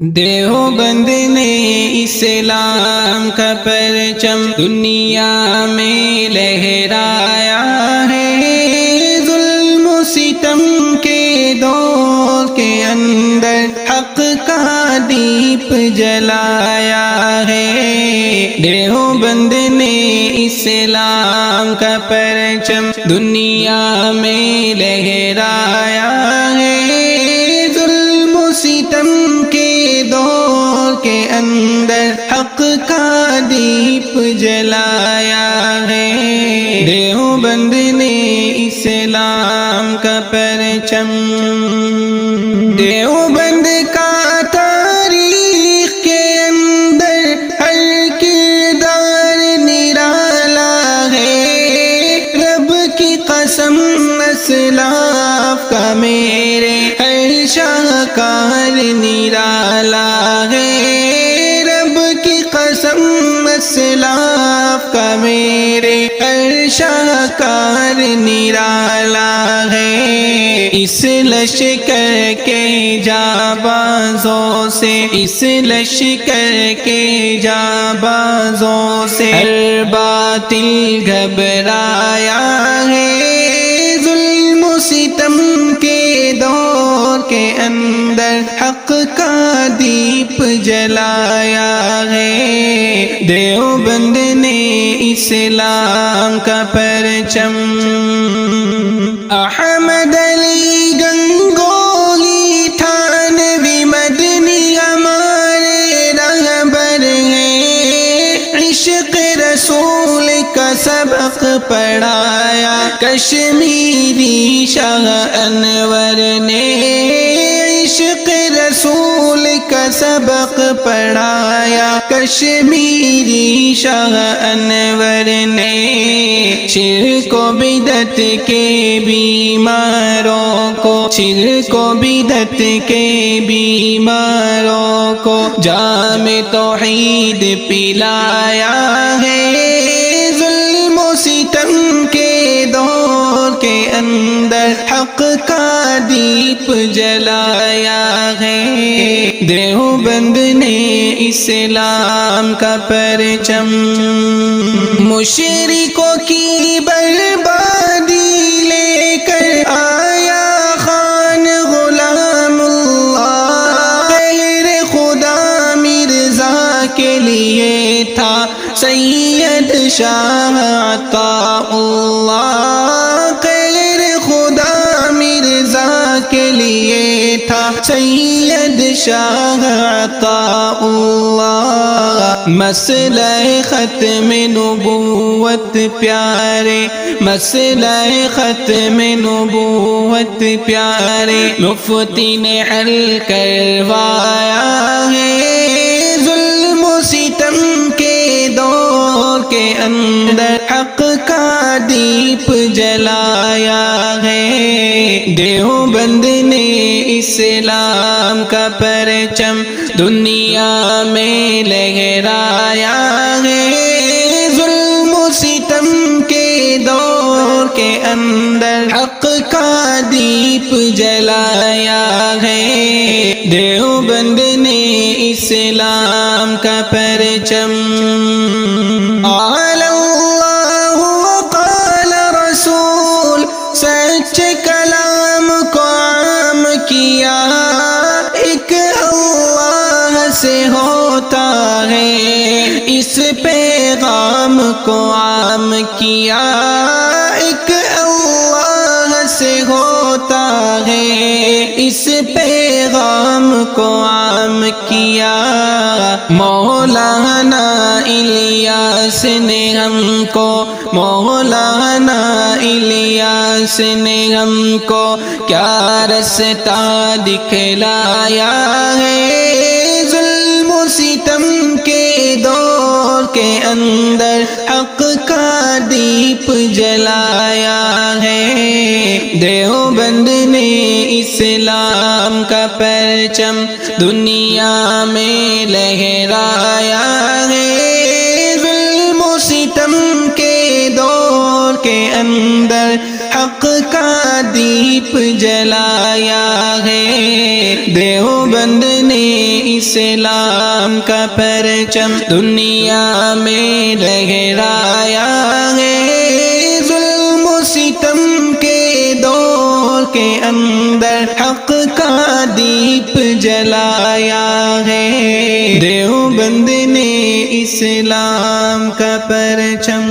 دیوبند نے اسلام کا پرچم دنیا میں لہرایا ہے، ظلم و ستم کے دور کے اندر حق کا دیپ جلایا ہے۔ دیوبند نے اسلام کا پرچم دنیا میں لہرایا ہے، ظلم و ستم کے دور کے اندر حق کا دیپ جلایا ہے۔ دیوبند نے اسلام کا پرچم، دیوبند کا تاریخ کے اندر ہر کردار نرالا ہے، رب کی قسم اسلاف کا میرے ہر شاہکار نرالا ہے، رب کی قسم اسلاف کا میرے ہر شاہکار نرالا ہے۔ اس لشکر کے جانبازوں سے، اس لشکر کے جانبازوں سے ہر باطل گھبرایا ہے، ظلم و ستم کے دور کے اندر حق کا دیپ جلایا ہے۔ دیوبند نے اسلام کا پرچم، احمد علی گنگوہی تھانوی مدنی ہمارے رہبر ہیں، عشق رسول کا سبق پڑھایا کشمیری شاہ انور نے، عشق رسول کا سبق پڑھایا کشمیری شاہ انور نے، شرک و بدعت کے بیماروں کو، شرک و بدعت کے بیماروں کو جام توحید پلایا ہے، ظلم و ستم کے دور کے اندر حق کا دیپ جلایا ہے۔ دیوبند نے اسلام کا پرچم، مشرکوں کی بربادی لے کر آیا خان غلام اللہ، غیر خدا مرزا کے لیے تھا سید شاہ عطا اللہ، غیر خدا مرزا کے لیے تھا سید شاہ عطا اللہ۔ مسئلہ ختم نبوت پیارے، مسئلہ ختم نبوت پیارے مفتی نے حل کروایا ہے، ظلم و ستم کے دور کے اندر حق کا دیپ جلایا ہے۔ دیوبند نے اسلام کا پرچم دنیا میں لہرایا ہے، ظلم و ستم کے دور کے اندر حق کا دیپ جلایا ہے۔ دیوبند نے اسلام کا پرچم، قال اللہ وقال رسول، سچ کلام کو عام کیا، ایک اللہ سے ہوتا ہے، اس پیغام کو عام کیا، ایک اللہ سے ہوتا ہے، اس پیغام کو عام کیا۔ مولانا الیاس نے ہم کو، مولانا الیاس نے ہم کو کیا رستہ دکھلایا ہے، ظلم و ستم کے دور کے اندر حق کا دیپ جلایا ہے۔ دیوبند نے اسلام کا پرچم دنیا میں لہرایا ہے، ظلم و ستم کے دور کے اندر حق کا دیپ جلایا ہے دیوبند نے اسلام کا پرچم دنیا میں لہرایا ہے ظلم و ستم کے دور کے اندر حق کا دیپ جلایا ہے دیوبند نے اسلام کا پرچم